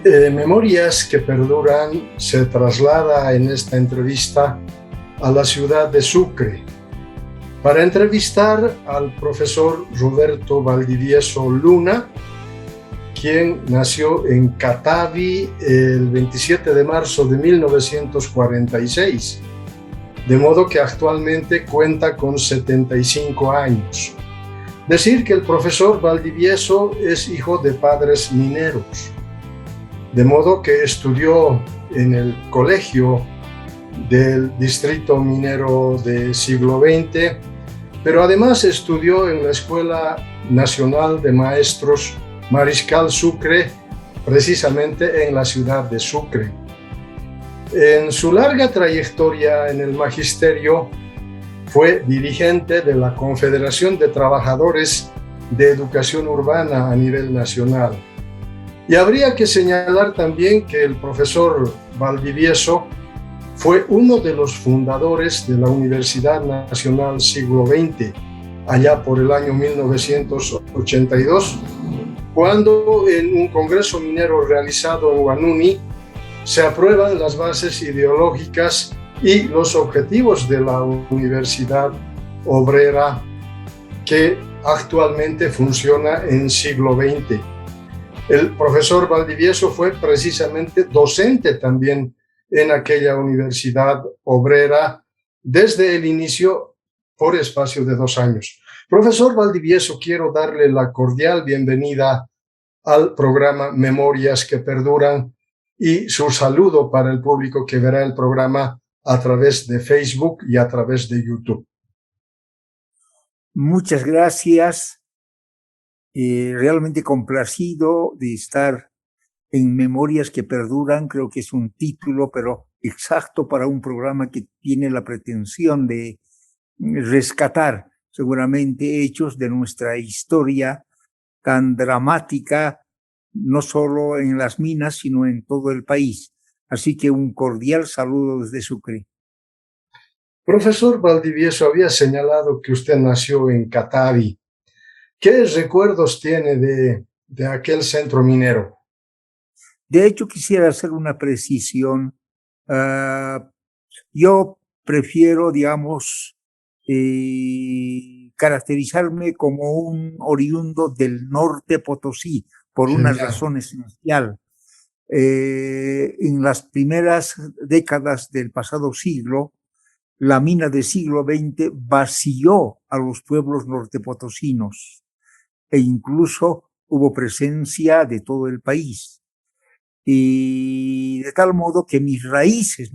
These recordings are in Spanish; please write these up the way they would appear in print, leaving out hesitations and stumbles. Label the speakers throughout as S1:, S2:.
S1: Memorias que perduran se traslada en esta entrevista a la ciudad de Sucre para entrevistar al profesor Roberto Valdivieso Luna, quien nació en Catavi el 27 de marzo de 1946, de modo que actualmente cuenta con 75 años. Decir que el profesor Valdivieso es hijo de padres mineros, de modo que estudió en el colegio del distrito minero del siglo XX, pero además estudió en la Escuela Nacional de Maestros Mariscal Sucre, precisamente en la ciudad de Sucre. En su larga trayectoria en el magisterio, fue dirigente de la Confederación de Trabajadores de Educación Urbana a nivel nacional. Y habría que señalar también que el profesor Valdivieso fue uno de los fundadores de la Universidad Nacional Siglo XX, allá por el año 1982, cuando en un congreso minero realizado en Huanuni se aprueban las bases ideológicas y los objetivos de la Universidad Obrera, que actualmente funciona en siglo XX. El profesor Valdivieso fue precisamente docente también en aquella Universidad Obrera desde el inicio por espacio de 2 años. Profesor Valdivieso, quiero darle la cordial bienvenida al programa Memorias que Perduran y su saludo para el público que verá el programa a través de Facebook y a través de YouTube.
S2: Muchas gracias. Realmente complacido de estar en Memorias que Perduran. Creo que es un título, pero exacto para un programa que tiene la pretensión de rescatar seguramente hechos de nuestra historia tan dramática, no solo en las minas, sino en todo el país. Así que un cordial saludo desde Sucre.
S1: Profesor Valdivieso, había señalado que usted nació en Catavi. ¿Qué recuerdos tiene de aquel centro minero?
S2: De hecho, quisiera hacer una precisión. Yo prefiero, digamos, caracterizarme como un oriundo del norte Potosí, por una razón esencial. En las primeras décadas del pasado siglo, la mina del siglo XX vació a los pueblos nortepotosinos e incluso hubo presencia de todo el país. Y de tal modo que mis raíces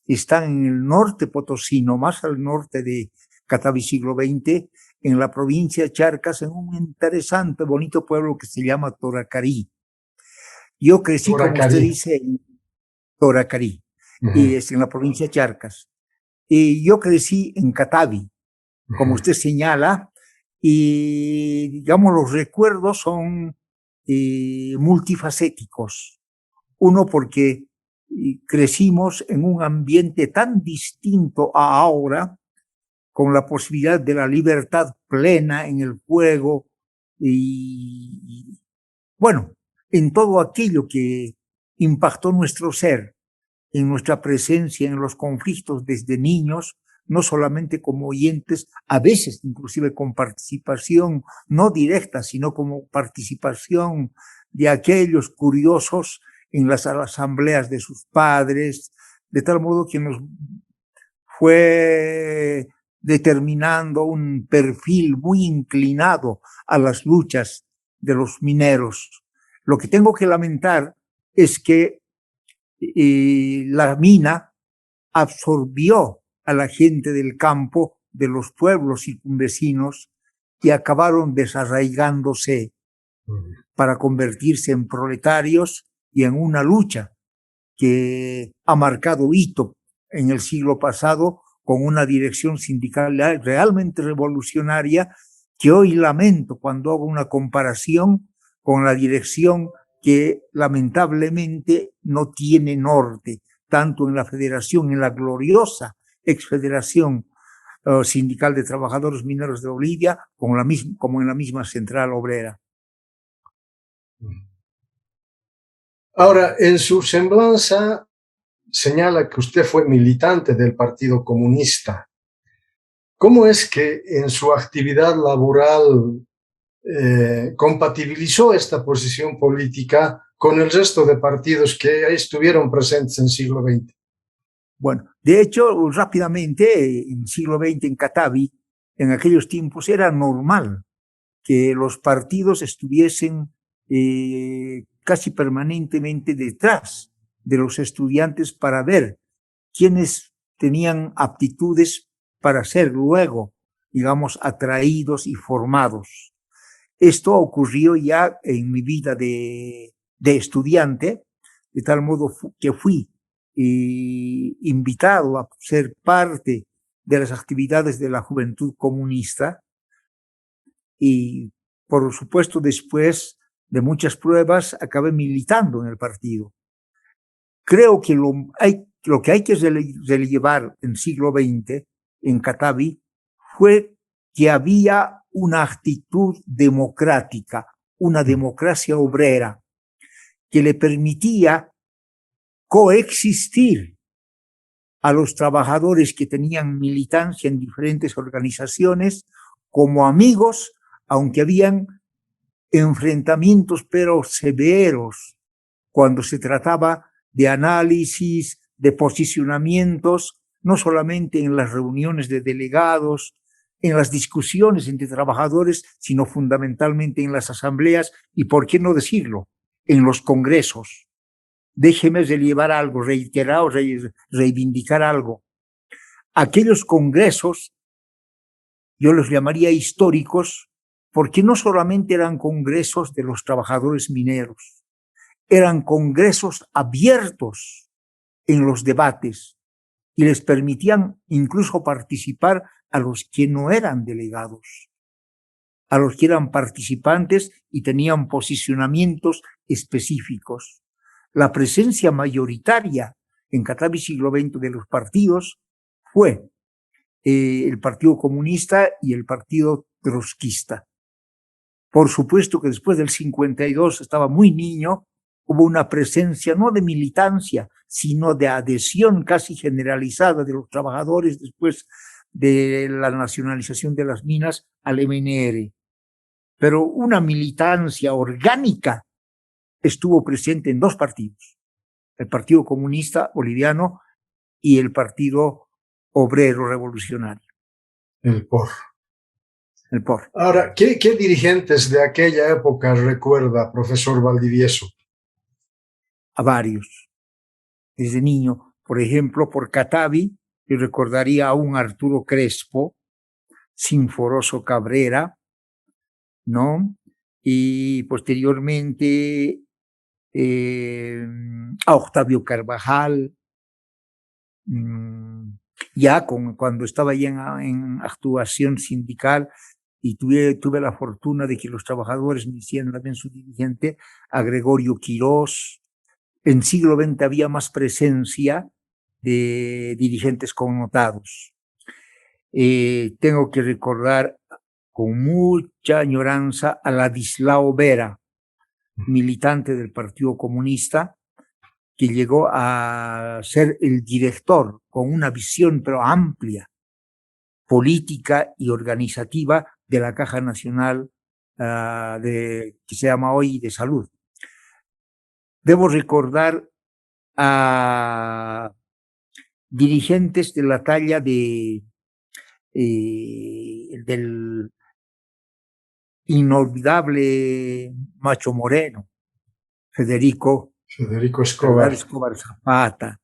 S2: están en el norte potosino, más al norte de Catavi siglo XX, en la provincia de Charcas, en un interesante, bonito pueblo que se llama Toracarí. Yo crecí, como usted dice, en Toracarí, y es en la provincia de Charcas. Y yo crecí en Catavi, como usted señala, y digamos los recuerdos son multifacéticos. Uno, porque crecimos en un ambiente tan distinto a ahora, con la posibilidad de la libertad plena en el juego y bueno, en todo aquello que impactó nuestro ser, en nuestra presencia en los conflictos desde niños, no solamente como oyentes, a veces inclusive con participación no directa, sino como participación de aquellos curiosos en las asambleas de sus padres, de tal modo que nos fue determinando un perfil muy inclinado a las luchas de los mineros. Lo que tengo que lamentar es que la mina absorbió a la gente del campo, de los pueblos circunvecinos, y acabaron desarraigándose para convertirse en proletarios y en una lucha que ha marcado hito en el siglo pasado con una dirección sindical realmente revolucionaria que hoy lamento cuando hago una comparación con la dirección que lamentablemente no tiene norte, tanto en la federación, en la gloriosa exfederación sindical de trabajadores mineros de Bolivia, como en la misma central obrera.
S1: Ahora, en su semblanza señala que usted fue militante del Partido Comunista. ¿Cómo es que en su actividad laboral compatibilizó esta posición política con el resto de partidos que estuvieron presentes en el siglo XX?
S2: Bueno, de hecho, rápidamente, en el siglo XX en Catavi, en aquellos tiempos era normal que los partidos estuviesen casi permanentemente detrás de los estudiantes para ver quiénes tenían aptitudes para ser luego, digamos, atraídos y formados. Esto ocurrió ya en mi vida de estudiante, de tal modo que fui invitado a ser parte de las actividades de la Juventud Comunista y, por supuesto, después de muchas pruebas, acabé militando en el partido. Creo que lo que hay que relevar en el siglo XX en Catavi fue que había una actitud democrática, una democracia obrera, que le permitía coexistir a los trabajadores que tenían militancia en diferentes organizaciones como amigos, aunque habían enfrentamientos pero severos cuando se trataba de análisis, de posicionamientos, no solamente en las reuniones de delegados, en las discusiones entre trabajadores, sino fundamentalmente en las asambleas y, por qué no decirlo, en los congresos. Déjeme relevar algo, reiterar o reivindicar algo. Aquellos congresos, yo los llamaría históricos, porque no solamente eran congresos de los trabajadores mineros, eran congresos abiertos en los debates y les permitían incluso participar a los que no eran delegados, a los que eran participantes y tenían posicionamientos específicos. La presencia mayoritaria en Catavi siglo XX de los partidos fue el Partido Comunista y el Partido Trotskista. Por supuesto que después del 52 estaba muy niño, hubo una presencia no de militancia, sino de adhesión casi generalizada de los trabajadores después de la nacionalización de las minas al MNR. Pero una militancia orgánica estuvo presente en dos partidos, el Partido Comunista Boliviano y el Partido Obrero Revolucionario.
S1: El POR.
S2: El POR.
S1: Ahora, ¿qué dirigentes de aquella época recuerda, profesor Valdivieso?
S2: A varios. Desde niño, por ejemplo, por Catavi, yo recordaría a un Arturo Crespo, Sinforoso Cabrera, ¿no? Y posteriormente a Octavio Carvajal, ya cuando estaba ya en actuación sindical y tuve la fortuna de que los trabajadores me hicieran también su dirigente, a Gregorio Quirós. En siglo XX había más presencia de dirigentes connotados. Tengo que recordar con mucha añoranza a Ladislao Vera, militante del Partido Comunista, que llegó a ser el director con una visión pero amplia, política y organizativa de la Caja Nacional que se llama hoy de Salud. Debo recordar a dirigentes de la talla del inolvidable Macho Moreno, Federico
S1: Escobar
S2: Zapata.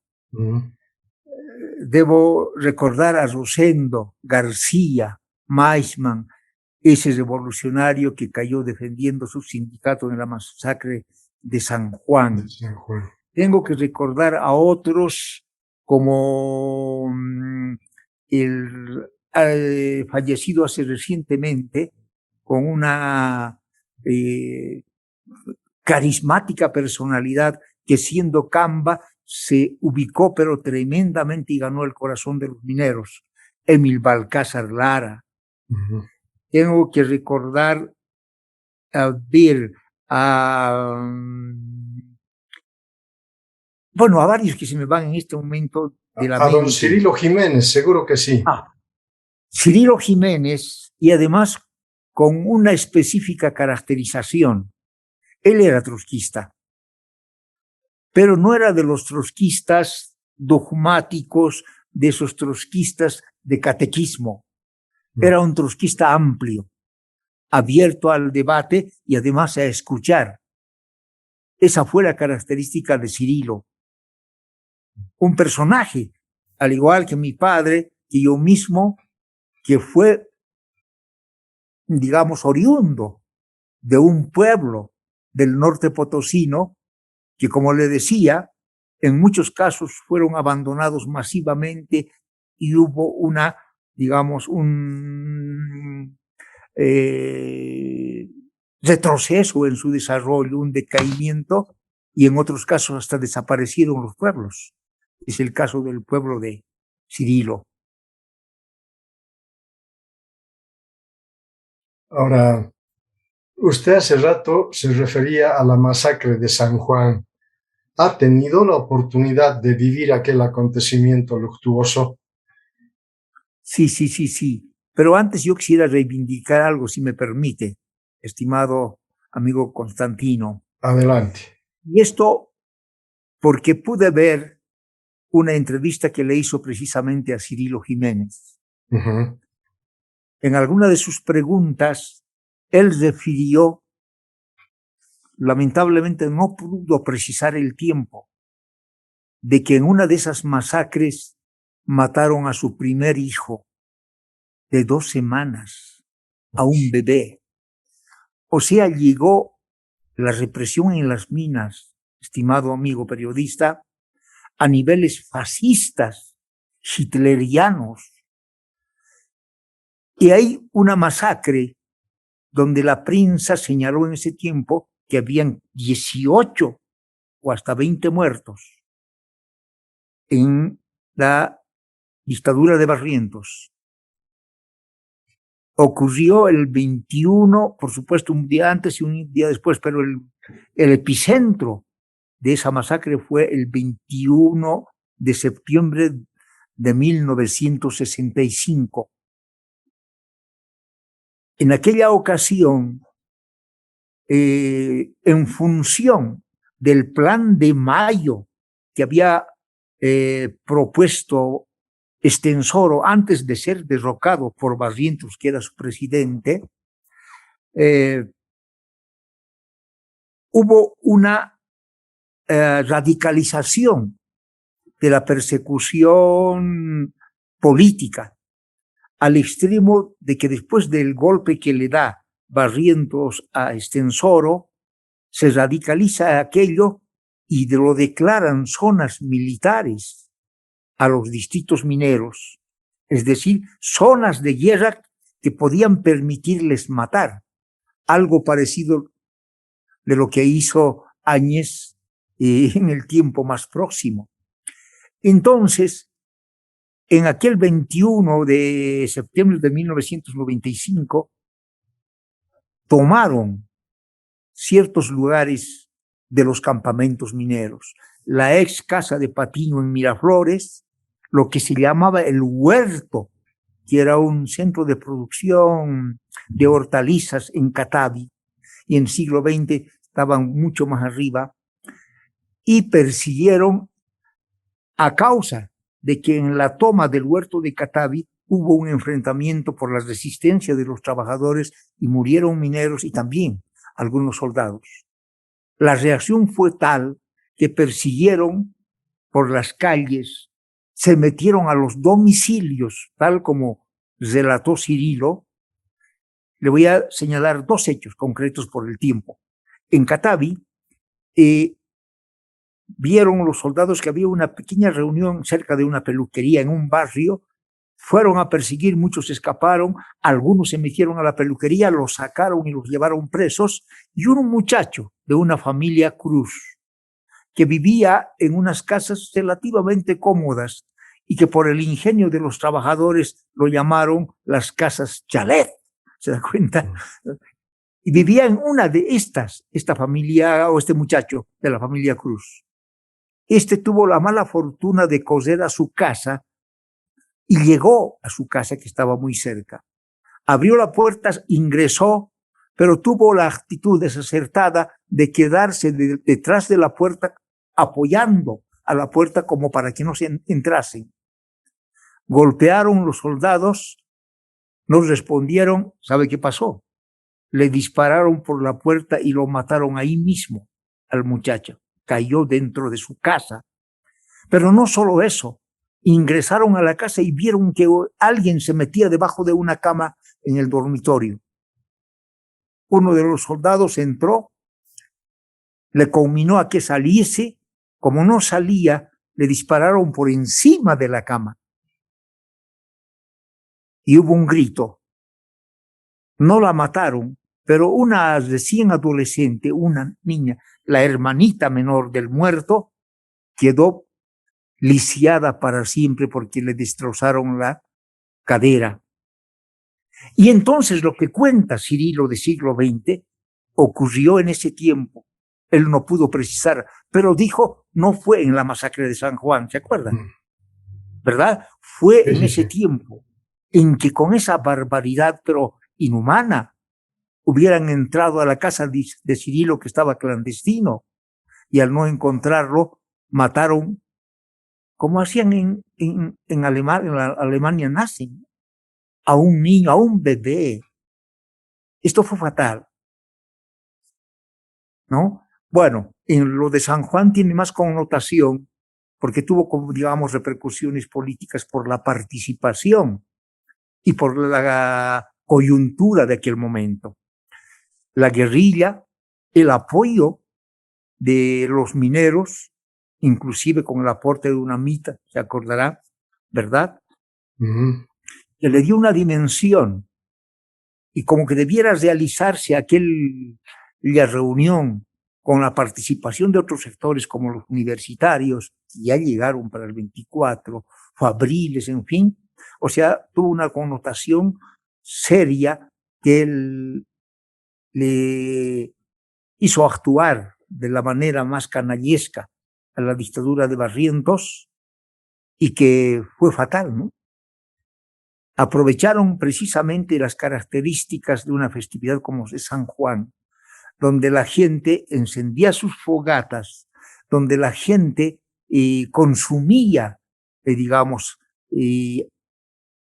S2: Debo recordar a Rosendo García Maisman, ese revolucionario que cayó defendiendo su sindicato en la masacre de San Juan. Tengo que recordar a otros como el fallecido hace recientemente con una carismática personalidad que, siendo Camba, se ubicó pero tremendamente y ganó el corazón de los mineros, Emil Balcázar Lara. Tengo que recordar a Bueno, a varios que se me van en este momento de la
S1: A don
S2: mente.
S1: Cirilo Jiménez, seguro que sí.
S2: Cirilo Jiménez, y además con una específica caracterización. Él era trotskista, pero no era de los trotskistas dogmáticos, de esos trotskistas de catequismo. Era un trotskista amplio, abierto al debate y además a escuchar. Esa fue la característica de Cirilo. Un personaje, al igual que mi padre y yo mismo, que fue, digamos, oriundo de un pueblo del norte potosino, que, como le decía, en muchos casos fueron abandonados masivamente y hubo una, digamos, un retroceso en su desarrollo, un decaimiento, y en otros casos hasta desaparecieron los pueblos. Es el caso del pueblo de Cirilo.
S1: Ahora, usted hace rato se refería a la masacre de San Juan. ¿Ha tenido la oportunidad de vivir aquel acontecimiento luctuoso?
S2: Sí. Pero antes yo quisiera reivindicar algo, si me permite, estimado amigo Constantino.
S1: Adelante.
S2: Y esto porque pude ver una entrevista que le hizo precisamente a Cirilo Jiménez. En alguna de sus preguntas, él refirió, lamentablemente no pudo precisar el tiempo, de que en una de esas masacres mataron a su primer hijo de 2 semanas, a un bebé. O sea, llegó la represión en las minas, estimado amigo periodista, a niveles fascistas, hitlerianos. Y hay una masacre donde la prensa señaló en ese tiempo que habían 18 o hasta 20 muertos en la dictadura de Barrientos. Ocurrió el 21, por supuesto, un día antes y un día después, pero el epicentro de esa masacre fue el 21 de septiembre de 1965. En aquella ocasión, en función del plan de Mayo que había propuesto Estensoro antes de ser derrocado por Barrientos, que era su presidente, hubo una radicalización de la persecución política, al extremo de que después del golpe que le da Barrientos a Estensoro, se radicaliza aquello y lo declaran zonas militares a los distritos mineros, es decir, zonas de guerra que podían permitirles matar, algo parecido de lo que hizo Áñez en el tiempo más próximo. Entonces, en aquel 21 de septiembre de 1995, tomaron ciertos lugares de los campamentos mineros. La ex casa de Patiño en Miraflores, lo que se llamaba el Huerto, que era un centro de producción de hortalizas en Catavi, y en siglo XX estaban mucho más arriba, y persiguieron, a causa de que en la toma del Huerto de Catavi hubo un enfrentamiento por la resistencia de los trabajadores y murieron mineros y también algunos soldados. La reacción fue tal que persiguieron por las calles, se metieron a los domicilios, tal como relató Cirilo. Le voy a señalar 2 hechos concretos por el tiempo. En Catavi, vieron los soldados que había una pequeña reunión cerca de una peluquería en un barrio, fueron a perseguir, muchos escaparon, algunos se metieron a la peluquería, los sacaron y los llevaron presos, y un muchacho de una familia Cruz, que vivía en unas casas relativamente cómodas y que por el ingenio de los trabajadores lo llamaron las casas chalet, ¿se da cuenta? Y vivía en una de esta familia o este muchacho de la familia Cruz. Este tuvo la mala fortuna de correr a su casa y llegó a su casa, que estaba muy cerca. Abrió la puerta, ingresó, pero tuvo la actitud desacertada de quedarse detrás de la puerta, apoyando a la puerta como para que no se entrasen. Golpearon los soldados, no respondieron. ¿Sabe qué pasó? Le dispararon por la puerta y lo mataron ahí mismo al muchacho. Cayó dentro de su casa. Pero no solo eso, ingresaron a la casa y vieron que alguien se metía debajo de una cama en el dormitorio. Uno de los soldados entró, le conminó a que saliese. Como no salía, le dispararon por encima de la cama. Y hubo un grito. No la mataron, pero una recién adolescente, una niña, la hermanita menor del muerto, quedó lisiada para siempre porque le destrozaron la cadera. Y entonces lo que cuenta Cirilo del siglo XX ocurrió en ese tiempo. Él no pudo precisar, pero dijo, no fue en la masacre de San Juan, ¿se acuerdan? ¿Verdad? Fue en ese tiempo en que con esa barbaridad, pero inhumana, hubieran entrado a la casa de Cirilo, que estaba clandestino, y al no encontrarlo, mataron, como hacían en la Alemania nazi, a un niño, a un bebé. Esto fue fatal, ¿no? Bueno, en lo de San Juan tiene más connotación, porque tuvo, como digamos, repercusiones políticas por la participación y por la coyuntura de aquel momento. La guerrilla, el apoyo de los mineros, inclusive con el aporte de una mita, se acordará, ¿verdad? Que le dio una dimensión, y como que debiera realizarse aquella reunión con la participación de otros sectores como los universitarios, que ya llegaron para el 24, fabriles, en fin. O sea, tuvo una connotación seria que él le hizo actuar de la manera más canallesca a la dictadura de Barrientos y que fue fatal, ¿no? Aprovecharon precisamente las características de una festividad como es San Juan, donde la gente encendía sus fogatas, donde la gente consumía, digamos,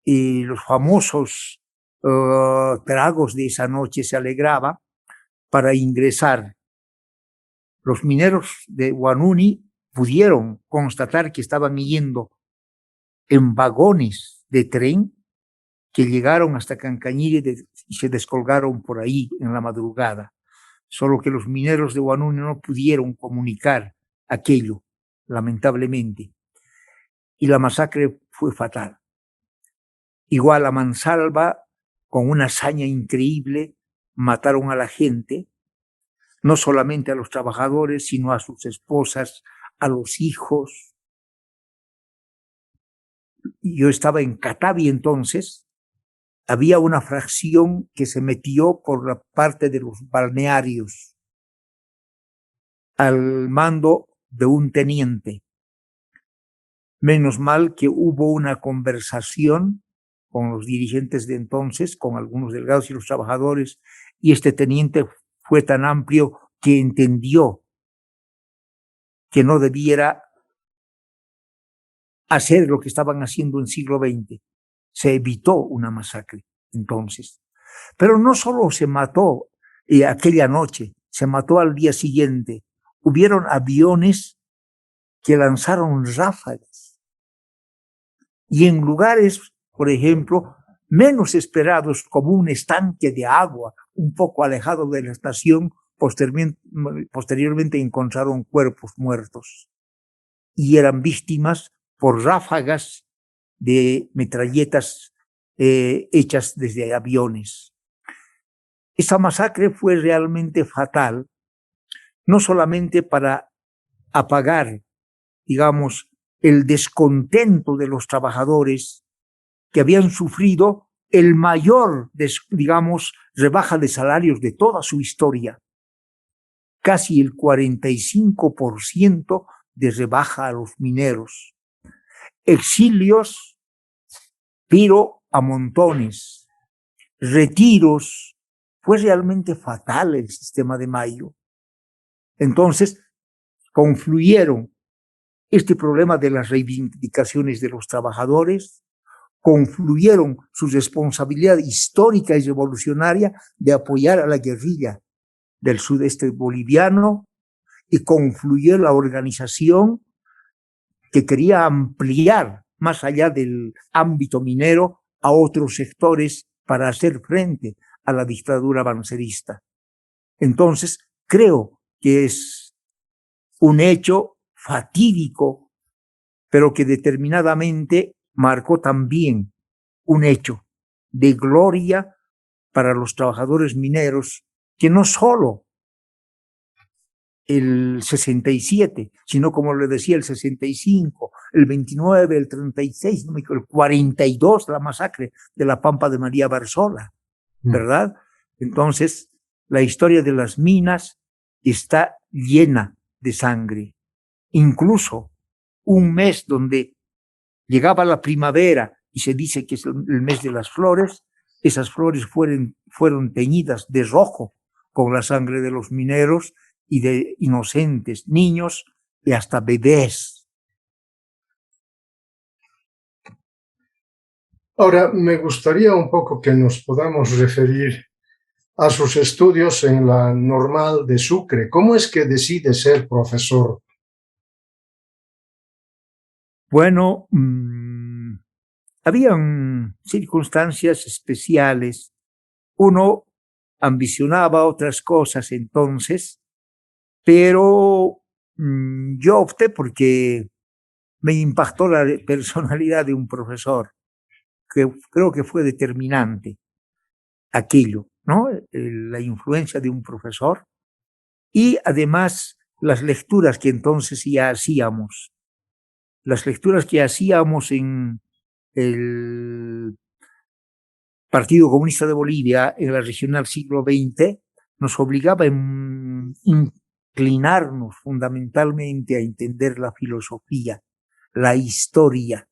S2: los famosos tragos de esa noche, se alegraba para ingresar. Los mineros de Huanuni pudieron constatar que estaban yendo en vagones de tren que llegaron hasta Cancañire y se descolgaron por ahí en la madrugada. Solo que los mineros de Huanuni no pudieron comunicar aquello, lamentablemente. Y la masacre fue fatal. Igual a mansalva, con una hazaña increíble, mataron a la gente, no solamente a los trabajadores, sino a sus esposas, a los hijos. Yo estaba en Catavi entonces. Había una fracción que se metió por la parte de los balnearios al mando de un teniente. Menos mal que hubo una conversación con los dirigentes de entonces, con algunos delegados y los trabajadores, y este teniente fue tan amplio que entendió que no debiera hacer lo que estaban haciendo en el siglo XX. Se evitó una masacre entonces. Pero no solo se mató aquella noche, se mató al día siguiente. Hubieron aviones que lanzaron ráfagas. Y en lugares, por ejemplo, menos esperados, como un estanque de agua, un poco alejado de la estación, posteriormente encontraron cuerpos muertos. Y eran víctimas por ráfagas de metralletas hechas desde aviones. Esa masacre fue realmente fatal, no solamente para apagar, digamos, el descontento de los trabajadores que habían sufrido el mayor, digamos, rebaja de salarios de toda su historia. Casi el 45% de rebaja a los mineros, exilios, pero a montones, retiros. Fue realmente fatal el sistema de Mayo. Entonces, confluyeron este problema de las reivindicaciones de los trabajadores, confluyeron su responsabilidad histórica y revolucionaria de apoyar a la guerrilla del sudeste boliviano, y confluyó la organización que quería ampliar más allá del ámbito minero a otros sectores para hacer frente a la dictadura bancerista. Entonces, creo que es un hecho fatídico, pero que determinadamente marcó también un hecho de gloria para los trabajadores mineros, que no solo el 67, sino como le decía, el 65, el 29, el 36, no me acuerdo, el 42, la masacre de la Pampa de María Barzola, ¿verdad? Entonces, la historia de las minas está llena de sangre. Incluso un mes donde llegaba la primavera y se dice que es el mes de las flores, esas flores fueron teñidas de rojo con la sangre de los mineros y de inocentes niños y hasta bebés.
S1: Ahora, me gustaría un poco que nos podamos referir a sus estudios en la Normal de Sucre. ¿Cómo es que decide ser profesor?
S2: Bueno, habían circunstancias especiales. Uno ambicionaba otras cosas entonces, pero yo opté porque me impactó la personalidad de un profesor, que creo que fue determinante aquello, ¿no? La influencia de un profesor y además las lecturas que entonces ya hacíamos. Las lecturas que hacíamos en el Partido Comunista de Bolivia, en la regional siglo XX, nos obligaba a inclinarnos fundamentalmente a entender la filosofía, la historia.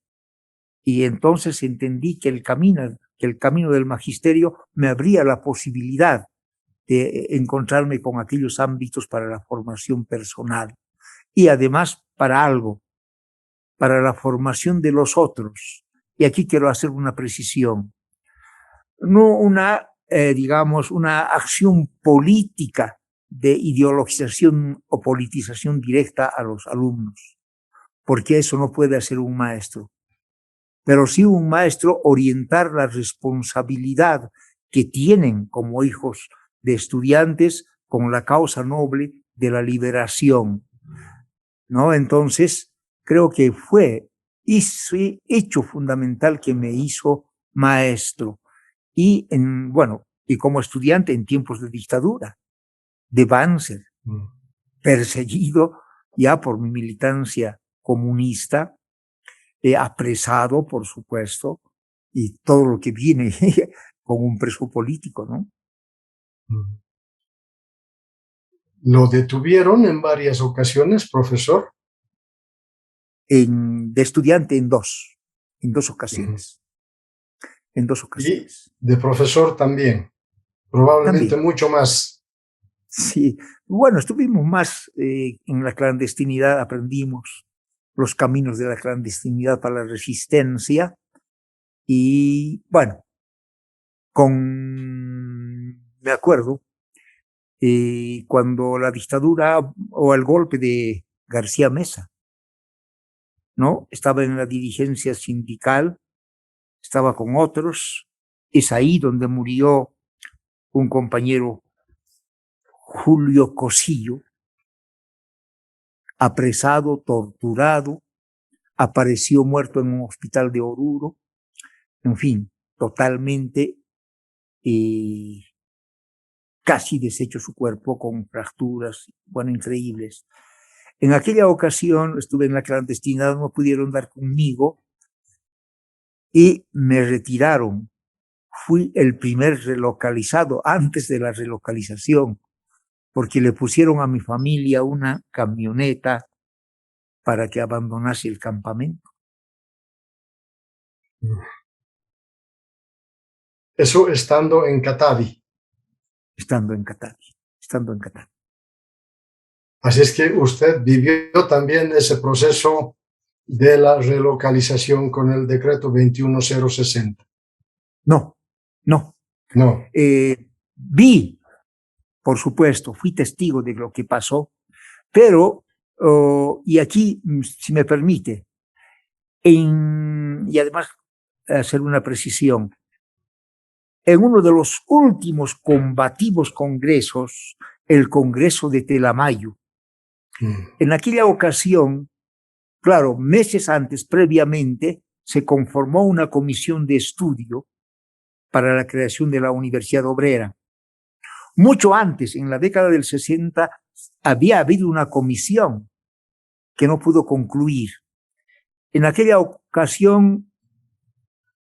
S2: Y entonces entendí que el camino del magisterio me abría la posibilidad de encontrarme con aquellos ámbitos para la formación personal y además para algo, para la formación de los otros. Y aquí quiero hacer una precisión. No digamos, una acción política de ideologización o politización directa a los alumnos, porque eso no puede hacer un maestro. Pero sí un maestro orientar la responsabilidad que tienen como hijos de estudiantes con la causa noble de la liberación, ¿no? Entonces, creo que fue ese hecho fundamental que me hizo maestro. Y, y como estudiante en tiempos de dictadura, de Banzer, perseguido ya por mi militancia comunista, apresado, por supuesto, y todo lo que viene con un preso político, ¿no?
S1: ¿Lo detuvieron en varias ocasiones, profesor?
S2: De estudiante en dos ocasiones. En dos ocasiones.
S1: Y de profesor también, probablemente
S2: también.
S1: Mucho más.
S2: Sí, bueno, estuvimos más en la clandestinidad, aprendimos los caminos de la clandestinidad para la resistencia y bueno, me acuerdo, cuando la dictadura o el golpe de García Mesa, ¿no? Estaba en la dirigencia sindical, estaba con otros, es ahí donde murió un compañero, Julio Cosillo, apresado, torturado, apareció muerto en un hospital de Oruro, en fin, totalmente casi deshecho su cuerpo con fracturas, bueno, increíbles. En aquella ocasión estuve en la clandestinidad, no pudieron dar conmigo y me retiraron. Fui el primer relocalizado antes de la relocalización, porque le pusieron a mi familia una camioneta para que abandonase el campamento.
S1: Eso estando en Katavi.
S2: Estando en Katavi.
S1: Así es que usted vivió también ese proceso de la relocalización con el decreto 21060.
S2: No.
S1: No.
S2: Vi, por supuesto, fui testigo de lo que pasó, pero, y aquí, si me permite, y además hacer una precisión, en uno de los últimos combativos congresos, el Congreso de Telamayo, en aquella ocasión, claro, meses antes, previamente, se conformó una comisión de estudio para la creación de la Universidad Obrera. Mucho antes, en la década del 60, había habido una comisión que no pudo concluir. En aquella ocasión,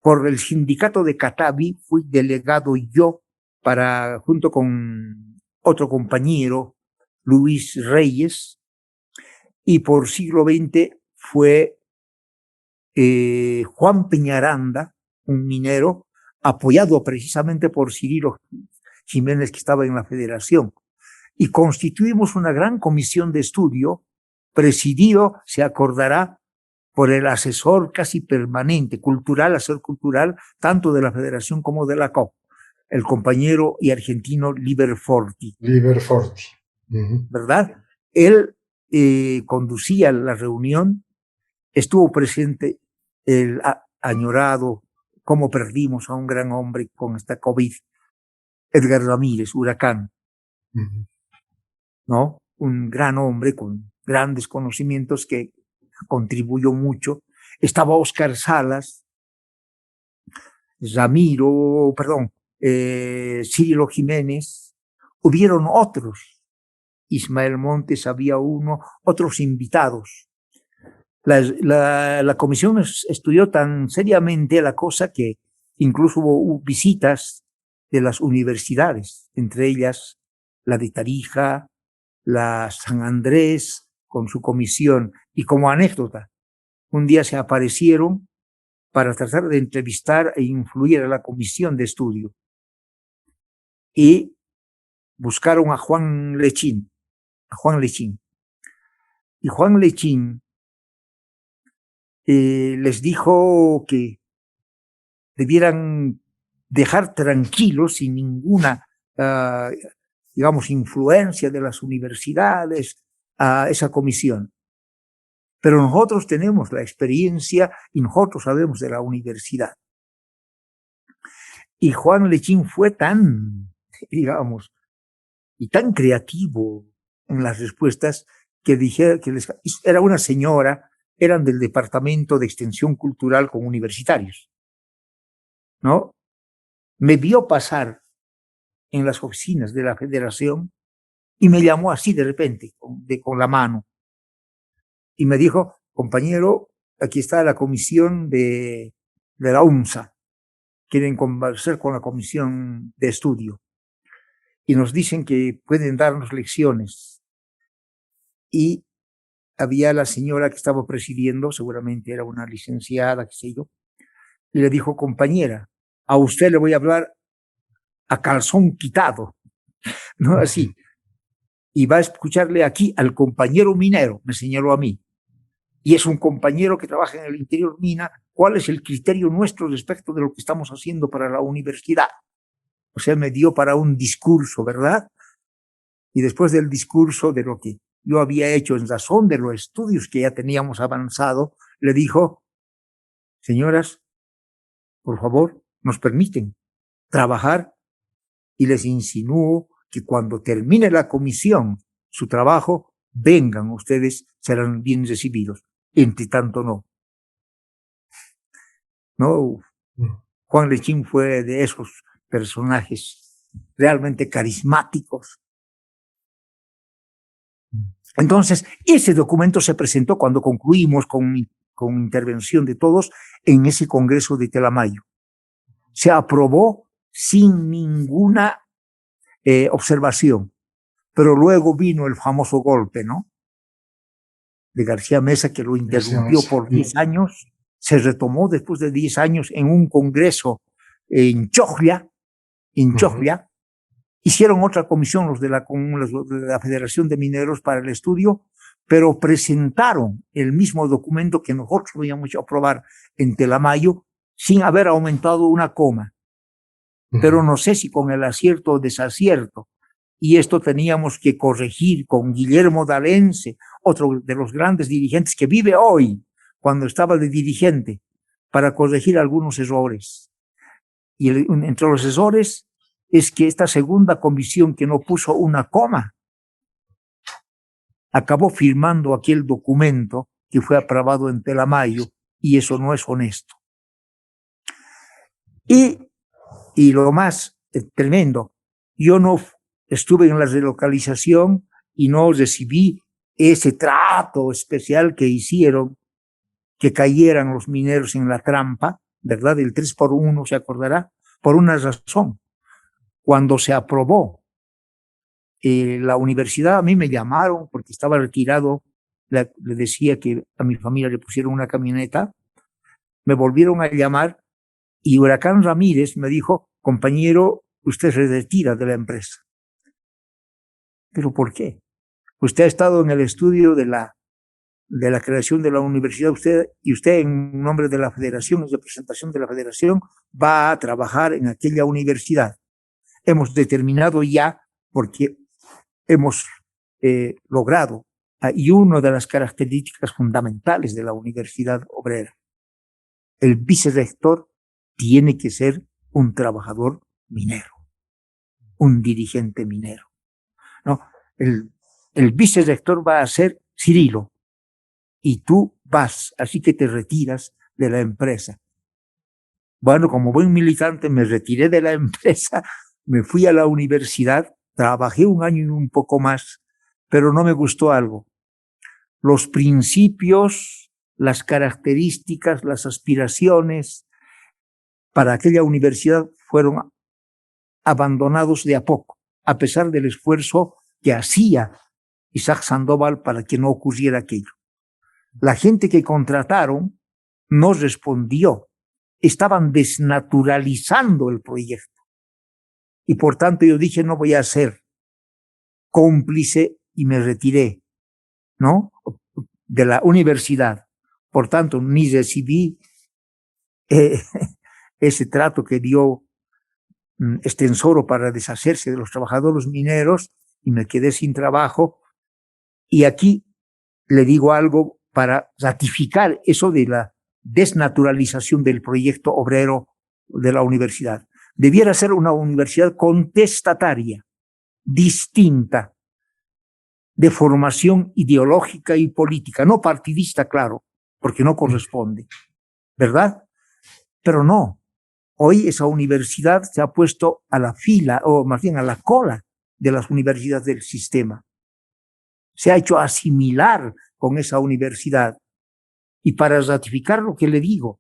S2: por el sindicato de Katavi, fui delegado yo junto con otro compañero, Luis Reyes, y por siglo XX fue Juan Peñaranda, un minero, apoyado precisamente por Cirilo Jiménez, que estaba en la federación. Y constituimos una gran comisión de estudio, presidido, se acordará, por el asesor casi permanente, asesor cultural, tanto de la federación como de la COP, el compañero y argentino Liber Forti. ¿Verdad? Él conducía la reunión, estuvo presente el añorado, cómo perdimos a un gran hombre con esta COVID, Edgar Ramírez, Huracán, ¿no? Un gran hombre con grandes conocimientos que contribuyó mucho. Estaba Óscar Salas, Cirilo Jiménez, hubieron otros, Ismael Montes había uno, otros invitados. La comisión estudió tan seriamente la cosa que incluso hubo visitas de las universidades, entre ellas la de Tarija, la San Andrés, con su comisión. Y como anécdota, un día se aparecieron para tratar de entrevistar e influir a la comisión de estudio. Y buscaron a Juan Lechín. Y Juan Lechín les dijo que debieran dejar tranquilos, sin ninguna, influencia de las universidades, a esa comisión. Pero nosotros tenemos la experiencia y nosotros sabemos de la universidad. Y Juan Lechín fue tan, y tan creativo en las respuestas que dije que era una señora, eran del Departamento de Extensión Cultural con universitarios, ¿no? Me vio pasar en las oficinas de la federación y me llamó así de repente, con la mano. Y me dijo, compañero, aquí está la comisión de la UNSA. Quieren conversar con la comisión de estudio. Y nos dicen que pueden darnos lecciones. Y había la señora que estaba presidiendo, seguramente era una licenciada, qué sé yo, y le dijo, compañera, a usted le voy a hablar a calzón quitado, ¿no? Así. Y va a escucharle aquí al compañero minero, me señaló a mí. Y es un compañero que trabaja en el interior mina. ¿Cuál es el criterio nuestro respecto de lo que estamos haciendo para la universidad? O sea, me dio para un discurso, ¿verdad? Y después del discurso de lo que yo había hecho en razón de los estudios que ya teníamos avanzado, le dijo, señoras, por favor, nos permiten trabajar, y les insinuó que cuando termine la comisión su trabajo, vengan ustedes, serán bien recibidos. Entre tanto, no. Juan Lechín fue de esos personajes realmente carismáticos. Entonces, ese documento se presentó cuando concluimos con intervención de todos en ese Congreso de Telamayo. Se aprobó sin ninguna observación, pero luego vino el famoso golpe, ¿no? de García Mesa, que lo interrumpió por 10
S1: Sí.
S2: años, se retomó después de 10 años en un congreso en Choglia. Hicieron otra comisión los de la Federación de Mineros para el estudio, pero presentaron el mismo documento que nosotros habíamos hecho aprobar en Telamayo sin haber aumentado una coma. Pero no sé si con el acierto o desacierto. Y esto teníamos que corregir con Guillermo D'Alense, otro de los grandes dirigentes que vive hoy, cuando estaba de dirigente, para corregir algunos errores. Y entre los errores es que esta segunda comisión que no puso una coma, acabó firmando aquel documento que fue aprobado en Telamayo, y eso no es honesto. Y lo más tremendo, yo no estuve en la relocalización y no recibí ese trato especial que hicieron, que cayeran los mineros en la trampa, ¿verdad? El 3x1, se acordará, por una razón. Cuando se aprobó la universidad, a mí me llamaron porque estaba retirado, le decía que a mi familia le pusieron una camioneta, me volvieron a llamar y Huracán Ramírez me dijo: compañero, usted se retira de la empresa. ¿Pero por qué? Usted ha estado en el estudio de la creación de la universidad, usted en nombre de la federación, en representación de la federación, va a trabajar en aquella universidad. Hemos determinado ya, porque hemos logrado, y una de las características fundamentales de la Universidad Obrera, el vicerrector tiene que ser un trabajador minero, un dirigente minero, ¿no? El vicerrector va a ser Cirilo, y tú vas, así que te retiras de la empresa. Bueno, como buen militante me retiré de la empresa, me fui a la universidad, trabajé un año y un poco más, pero no me gustó algo. Los principios, las características, las aspiraciones para aquella universidad fueron abandonados de a poco, a pesar del esfuerzo que hacía Isaac Sandoval para que no ocurriera aquello. La gente que contrataron no respondió, estaban desnaturalizando el proyecto. Y por tanto yo dije, no voy a ser cómplice, y me retiré, ¿no?, de la universidad. Por tanto, ni recibí ese trato que dio Extensoro para deshacerse de los trabajadores mineros, y me quedé sin trabajo. Y aquí le digo algo para ratificar eso de la desnaturalización del proyecto obrero de la universidad. Debiera ser una universidad contestataria, distinta, de formación ideológica y política, no partidista, claro, porque no corresponde, ¿verdad? Pero no, hoy esa universidad se ha puesto a la fila, o más bien a la cola de las universidades del sistema. Se ha hecho asimilar con esa universidad. Y para ratificar lo que le digo,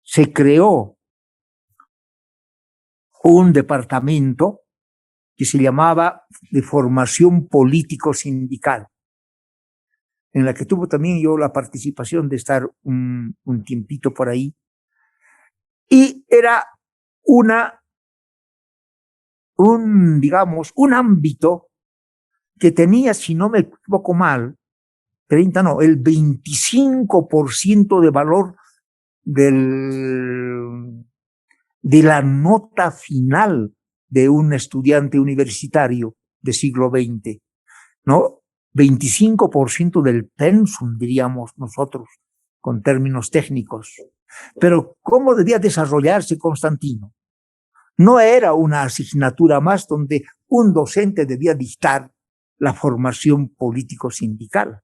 S2: se creó un departamento que se llamaba de formación político-sindical, en la que tuvo también yo la participación de estar un tiempito por ahí. Y era digamos, un ámbito que tenía, si no me equivoco mal, el 25% de valor de la nota final de un estudiante universitario de siglo XX, ¿no? 25% del pensum, diríamos nosotros, con términos técnicos. Pero ¿cómo debía desarrollarse Constantino? No era una asignatura más donde un docente debía dictar la formación político-sindical.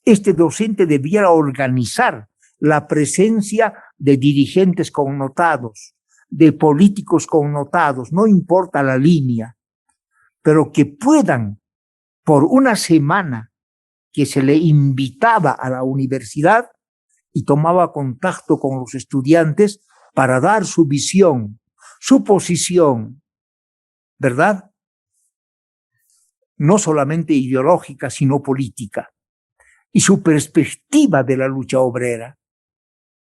S2: Este docente debiera organizar la presencia de dirigentes connotados, de políticos connotados, no importa la línea, pero que puedan, por una semana que se le invitaba a la universidad y tomaba contacto con los estudiantes para dar su visión, su posición, ¿verdad? No solamente ideológica, sino política. y su perspectiva de la lucha obrera.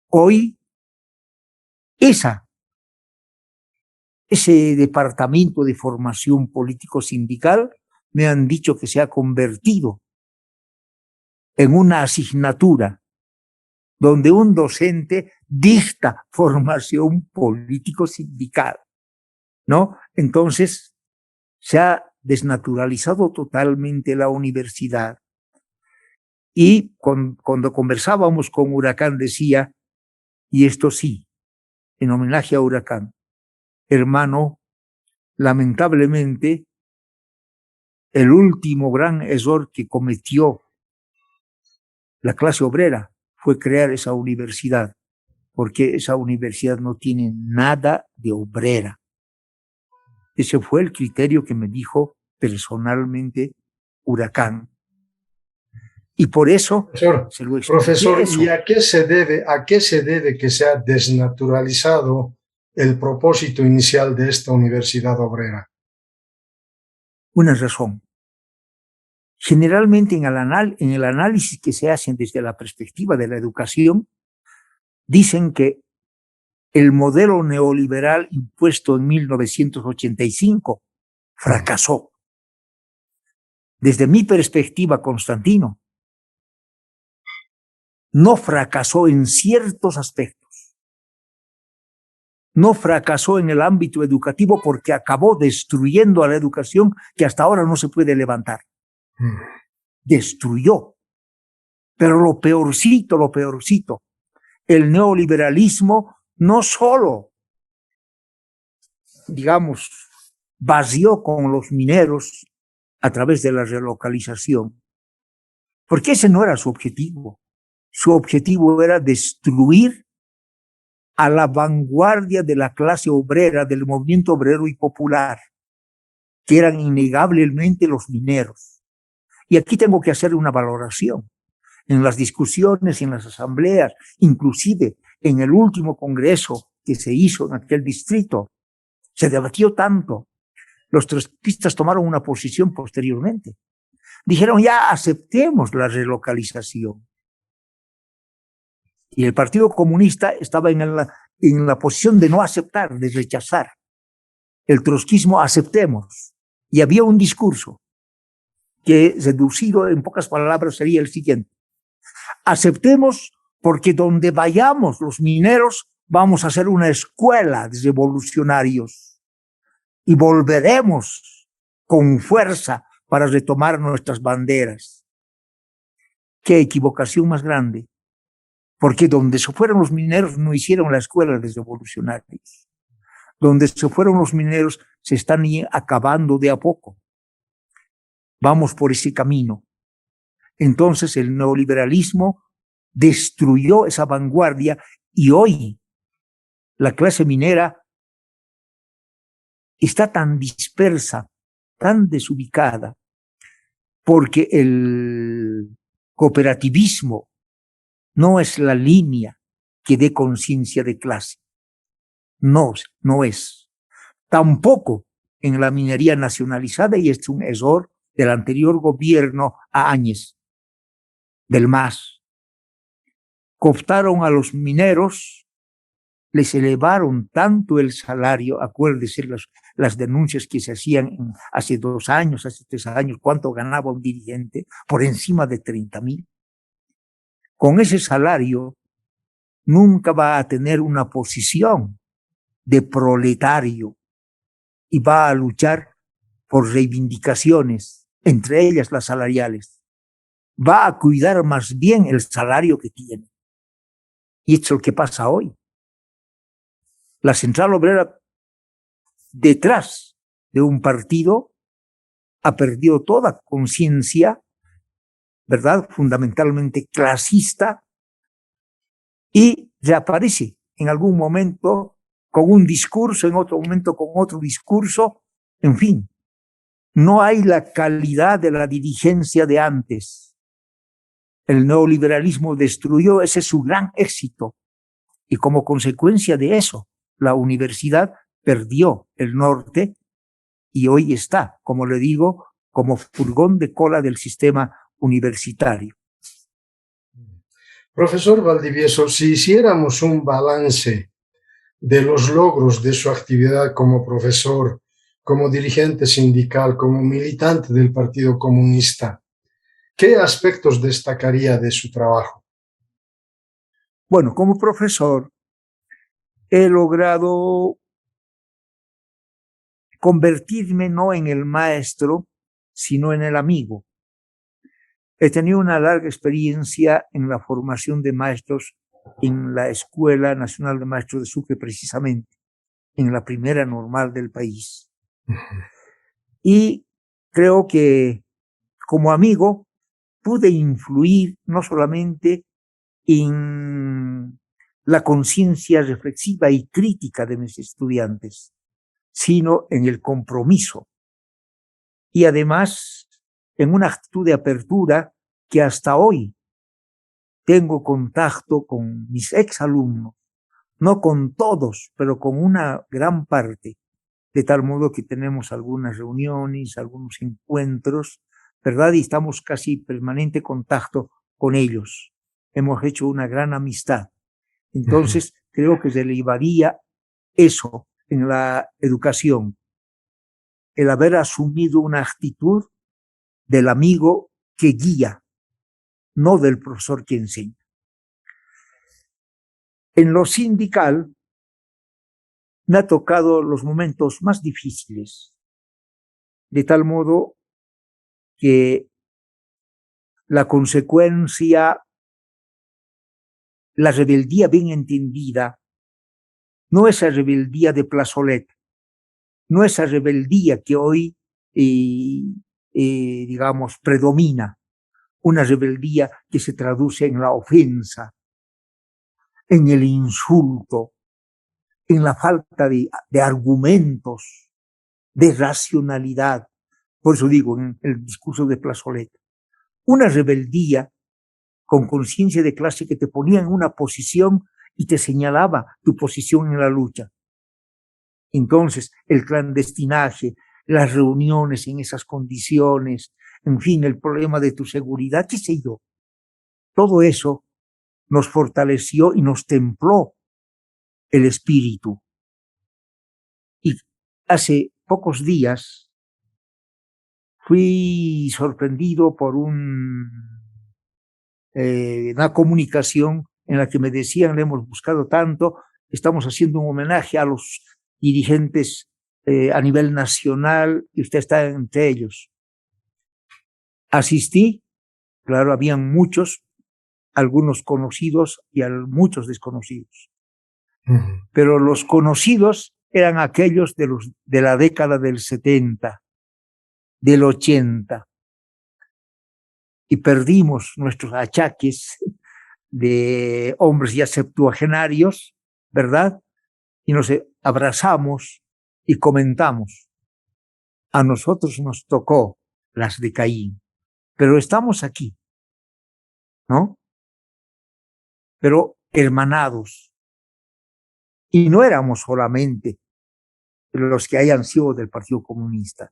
S2: Hoy, ese departamento de formación político-sindical me han dicho que se ha convertido en una asignatura donde un docente dicta formación político-sindical, ¿no? Entonces, se ha desnaturalizado totalmente la universidad. Y cuando conversábamos con Huracán decía, y esto sí, en homenaje a Huracán, hermano, lamentablemente, el último gran error que cometió la clase obrera fue crear esa universidad, porque esa universidad no tiene nada de obrera. Ese fue el criterio que me dijo personalmente Huracán. Y por eso se lo expliqué.
S1: Profesor,
S2: eso.
S1: ¿Y a qué se debe que se ha desnaturalizado el propósito inicial de esta universidad obrera?
S2: Una razón. Generalmente en el análisis que se hacen desde la perspectiva de la educación, dicen que el modelo neoliberal impuesto en 1985 fracasó. Desde mi perspectiva, Constantino, no fracasó en ciertos aspectos. No fracasó en el ámbito educativo porque acabó destruyendo a la educación que hasta ahora no se puede levantar. Destruyó. Pero lo peorcito, el neoliberalismo no solo, digamos, vació con los mineros a través de la relocalización, porque ese no era su objetivo. Su objetivo era destruir a la vanguardia de la clase obrera, del movimiento obrero y popular, que eran innegablemente los mineros. Y aquí tengo que hacer una valoración. En las discusiones, en las asambleas, inclusive en el último congreso que se hizo en aquel distrito, se debatió tanto. Los trotskistas tomaron una posición posteriormente. Dijeron, ya aceptemos la relocalización. Y el Partido Comunista estaba en la posición de no aceptar, de rechazar. El trotskismo, aceptemos. Y había un discurso que, reducido en pocas palabras, sería el siguiente. Aceptemos porque donde vayamos los mineros vamos a hacer una escuela de revolucionarios y volveremos con fuerza para retomar nuestras banderas. Qué equivocación más grande, porque donde se fueron los mineros no hicieron la escuela de revolucionarios. Donde se fueron los mineros se están acabando de a poco. Vamos por ese camino. Entonces el neoliberalismo destruyó esa vanguardia y hoy la clase minera está tan dispersa, tan desubicada, porque el cooperativismo no es la línea que dé conciencia de clase. No es. Tampoco en la minería nacionalizada, y es un error del anterior gobierno a Áñez, del MAS. Cooptaron a los mineros, les elevaron tanto el salario, acuérdese las denuncias que se hacían hace 2 años, hace 3 años, cuánto ganaba un dirigente, por encima de 30,000. Con ese salario nunca va a tener una posición de proletario y va a luchar por reivindicaciones, entre ellas las salariales. Va a cuidar más bien el salario que tiene. Y esto es lo que pasa hoy. La central obrera, detrás de un partido, ha perdido toda conciencia, ¿verdad? Fundamentalmente clasista, y reaparece en algún momento con un discurso, en otro momento con otro discurso, en fin. No hay la calidad de la dirigencia de antes. El neoliberalismo destruyó, ese es su gran éxito. Y como consecuencia de eso, la universidad perdió el norte y hoy está, como le digo, como furgón de cola del sistema universitario.
S1: Profesor Valdivieso, si hiciéramos un balance de los logros de su actividad como profesor, como dirigente sindical, como militante del Partido Comunista, ¿qué aspectos destacaría de su trabajo?
S2: Bueno, como profesor he logrado convertirme no en el maestro, sino en el amigo. He tenido una larga experiencia en la formación de maestros en la Escuela Nacional de Maestros de Sucre, precisamente, en la primera normal del país. Y creo que como amigo pude influir no solamente en la conciencia reflexiva y crítica de mis estudiantes, sino en el compromiso y además en una actitud de apertura que hasta hoy tengo contacto con mis exalumnos, no con todos, pero con una gran parte, de tal modo que tenemos algunas reuniones, algunos encuentros, ¿verdad? Y estamos casi en permanente contacto con ellos. Hemos hecho una gran amistad. Entonces, creo que se derivaría eso en la educación, el haber asumido una actitud del amigo que guía, no del profesor que enseña. En lo sindical me ha tocado los momentos más difíciles, de tal modo que la consecuencia, la rebeldía bien entendida, no esa rebeldía de plazoleta, no esa rebeldía que hoy, digamos, predomina, una rebeldía que se traduce en la ofensa, en el insulto, en la falta de argumentos, de racionalidad. Por eso digo, en el discurso de Plazoleta, una rebeldía con conciencia de clase que te ponía en una posición y te señalaba tu posición en la lucha. Entonces, el clandestinaje, las reuniones en esas condiciones, en fin, el problema de tu seguridad, qué sé yo, todo eso nos fortaleció y nos templó el espíritu. Y hace pocos días fui sorprendido por una comunicación en la que me decían, le hemos buscado tanto, estamos haciendo un homenaje a los dirigentes a nivel nacional y usted está entre ellos. Asistí, claro, habían muchos, algunos conocidos y muchos desconocidos. Pero los conocidos eran aquellos de la década del 70, del 80. Y perdimos nuestros achaques de hombres ya septuagenarios, ¿verdad? Y nos abrazamos y comentamos. A nosotros nos tocó las de Caín, pero estamos aquí, ¿no? Pero hermanados. Y no éramos solamente los que hayan sido del Partido Comunista.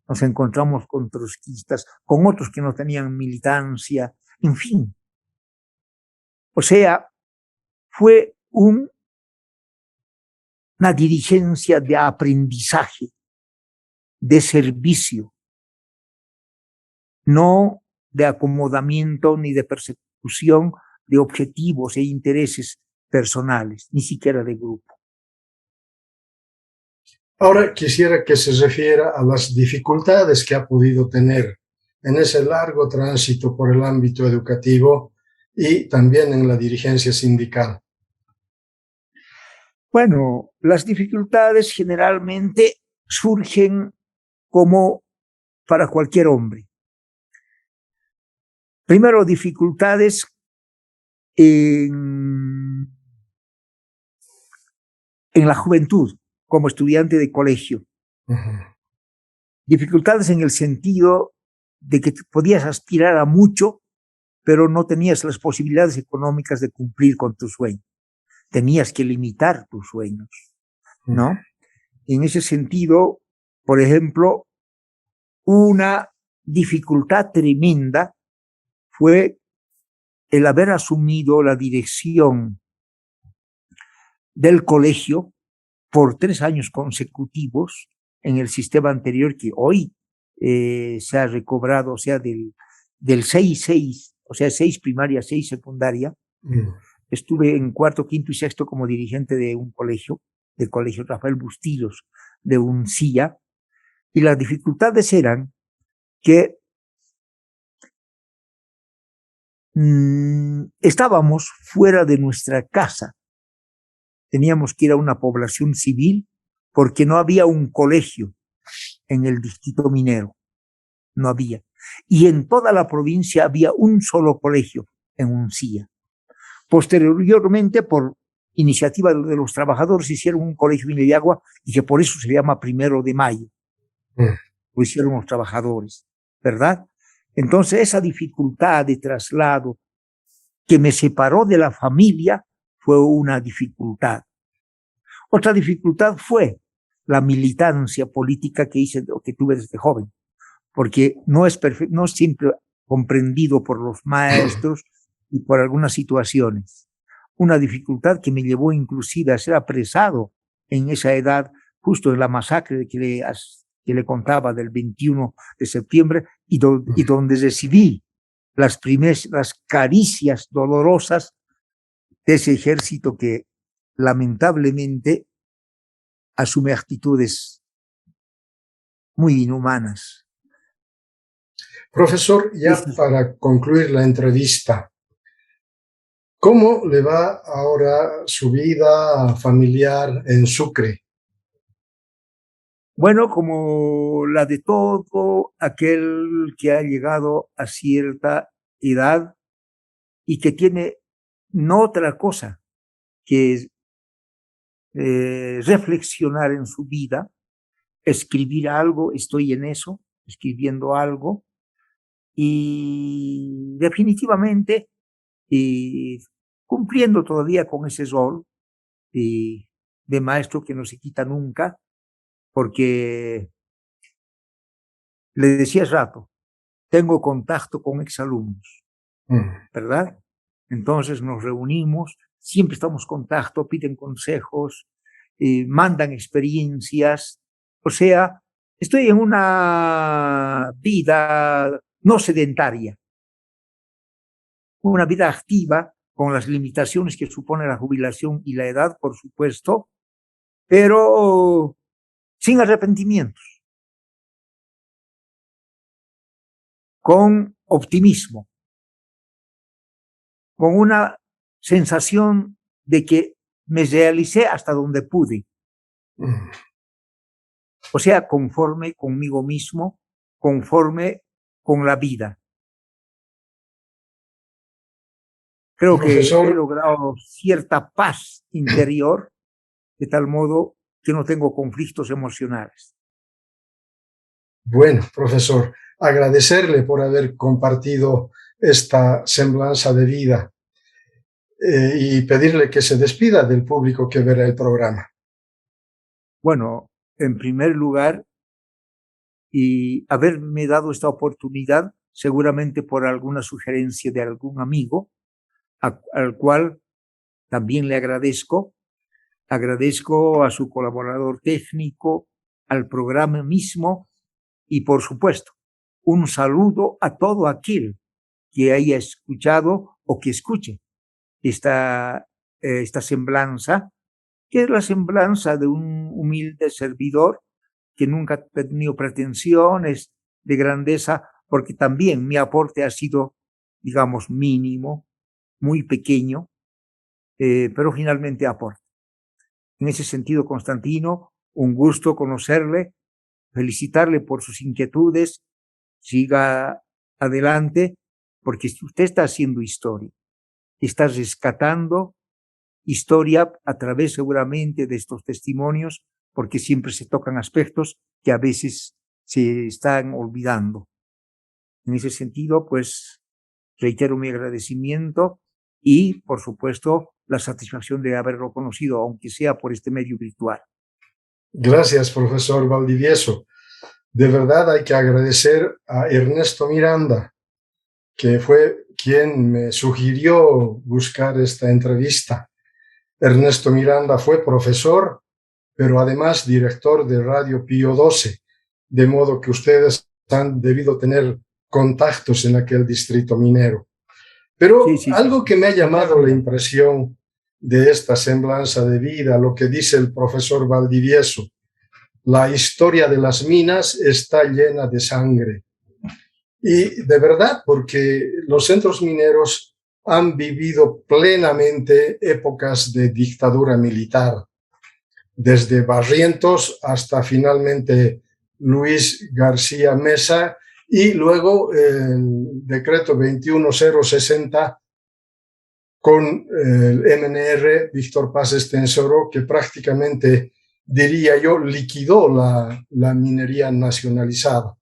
S2: Nos encontramos con trotskistas, con otros que no tenían militancia, en fin. O sea, fue una dirigencia de aprendizaje, de servicio, no de acomodamiento ni de persecución de objetivos e intereses personales, ni siquiera de grupo.
S1: Ahora quisiera que se refiera a las dificultades que ha podido tener en ese largo tránsito por el ámbito educativo y también en la dirigencia sindical.
S2: Bueno, las dificultades generalmente surgen como para cualquier hombre. Primero, dificultades en la juventud, como estudiante de colegio. Dificultades en el sentido de que podías aspirar a mucho, pero no tenías las posibilidades económicas de cumplir con tu sueño. Tenías que limitar tus sueños, ¿no? En ese sentido, por ejemplo, una dificultad tremenda fue el haber asumido la dirección del colegio por 3 años consecutivos en el sistema anterior que hoy se ha recobrado, o sea, del 6-6, o sea, 6 primaria, 6 secundaria. Estuve en cuarto, quinto y sexto como dirigente de un colegio, del colegio Rafael Bustillos, de Uncilla, y las dificultades eran que estábamos fuera de nuestra casa. Teníamos que ir a una población civil porque no había un colegio en el distrito minero. No había. Y en toda la provincia había un solo colegio en Uncilla. Posteriormente, por iniciativa de los trabajadores, hicieron un colegio en Idiagua y que por eso se llama 1 de Mayo. Lo hicieron los trabajadores, ¿verdad? Entonces, esa dificultad de traslado que me separó de la familia fue una dificultad. Otra dificultad fue la militancia política que tuve desde joven, porque no es siempre comprendido por los maestros y por algunas situaciones. Una dificultad que me llevó inclusive a ser apresado en esa edad, justo en la masacre que le contaba del 21 de septiembre, y donde recibí las caricias dolorosas de ese ejército que lamentablemente asume actitudes muy inhumanas.
S1: Profesor, ya para concluir la entrevista, ¿cómo le va ahora su vida familiar en Sucre?
S2: Bueno, como la de todo aquel que ha llegado a cierta edad y que tiene no otra cosa que reflexionar en su vida, escribir algo, estoy en eso, escribiendo algo, y definitivamente cumpliendo todavía con ese rol de maestro que no se quita nunca, porque le decía hace rato, tengo contacto con exalumnos, ¿verdad? Entonces nos reunimos, siempre estamos en contacto, piden consejos, mandan experiencias, o sea, estoy en una vida no sedentaria, una vida activa, con las limitaciones que supone la jubilación y la edad, por supuesto, pero sin arrepentimientos, con optimismo, con una sensación de que me realicé hasta donde pude. O sea, conforme conmigo mismo, conforme con la vida. Creo
S1: Profesor,
S2: que he logrado cierta paz interior, de tal modo que no tengo conflictos emocionales.
S1: Bueno, profesor, agradecerle por haber compartido esta semblanza de vida y pedirle que se despida del público que verá el programa.
S2: Bueno, en primer lugar, y haberme dado esta oportunidad, seguramente por alguna sugerencia de algún amigo, al cual también le agradezco. Agradezco a su colaborador técnico, al programa mismo y, por supuesto, un saludo a todo aquel que haya escuchado o que escuche esta semblanza, que es la semblanza de un humilde servidor que nunca ha tenido pretensiones de grandeza, porque también mi aporte ha sido, digamos, mínimo, muy pequeño, pero finalmente aporta. En ese sentido, Constantino, un gusto conocerle, felicitarle por sus inquietudes, siga adelante, porque usted está haciendo historia, está rescatando historia a través seguramente de estos testimonios, porque siempre se tocan aspectos que a veces se están olvidando. En ese sentido, pues, reitero mi agradecimiento y, por supuesto, la satisfacción de haberlo conocido, aunque sea por este medio virtual.
S1: Gracias, profesor Valdivieso. De verdad hay que agradecer a Ernesto Miranda, que fue quien me sugirió buscar esta entrevista. Ernesto Miranda fue profesor, pero además director de Radio Pío XII, de modo que ustedes han debido tener contactos en aquel distrito minero. Pero algo que me ha llamado la impresión de esta semblanza de vida, lo que dice el profesor Valdivieso, la historia de las minas está llena de sangre. Y de verdad, porque los centros mineros han vivido plenamente épocas de dictadura militar, desde Barrientos hasta finalmente Luis García Mesa y luego el decreto 21060 con el MNR Víctor Paz Estenssoro, que prácticamente, diría yo, liquidó la minería nacionalizada.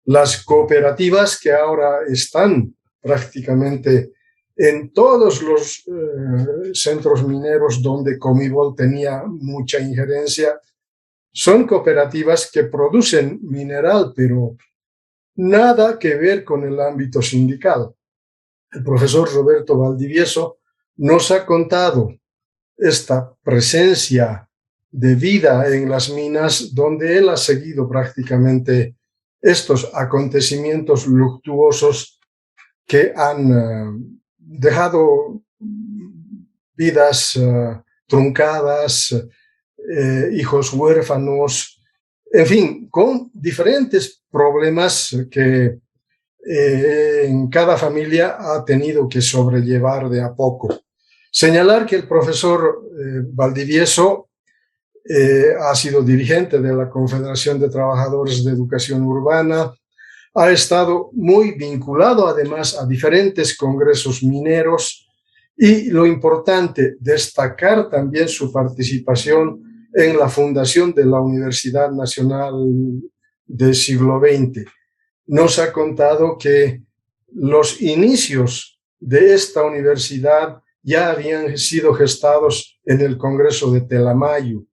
S1: Las cooperativas que ahora están prácticamente en todos los centros mineros donde Comibol tenía mucha injerencia, son cooperativas que producen mineral, pero nada que ver con el ámbito sindical. El profesor Roberto Valdivieso nos ha contado esta presencia de vida en las minas, donde él ha seguido prácticamente estos acontecimientos luctuosos que han dejado vidas truncadas, hijos huérfanos, en fin, con diferentes problemas que en cada familia ha tenido que sobrellevar de a poco. Señalar que el profesor Valdivieso ha sido dirigente de la Confederación de Trabajadores de Educación Urbana, ha estado muy vinculado además a diferentes congresos mineros y lo importante, destacar también su participación en la fundación de la Universidad Nacional del siglo XX. Nos ha contado que los inicios de esta universidad ya habían sido gestados en el Congreso de Telamayo,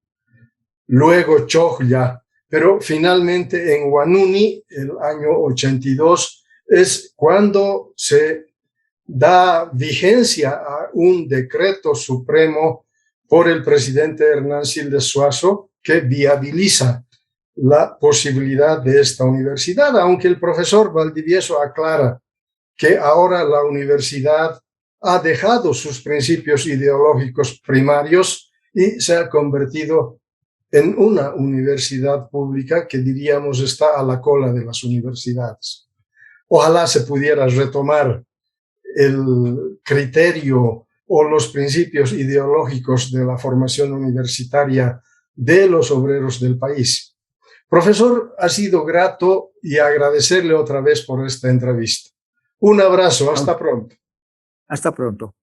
S1: luego Choglia, pero finalmente en Huanuni, el año 82, es cuando se da vigencia a un decreto supremo por el presidente Hernán Siles Suazo que viabiliza la posibilidad de esta universidad, aunque el profesor Valdivieso aclara que ahora la universidad ha dejado sus principios ideológicos primarios y se ha convertido en una universidad pública que diríamos está a la cola de las universidades. Ojalá se pudiera retomar el criterio o los principios ideológicos de la formación universitaria de los obreros del país. Profesor, ha sido grato y agradecerle otra vez por esta entrevista. Un abrazo, hasta pronto.
S2: Hasta pronto.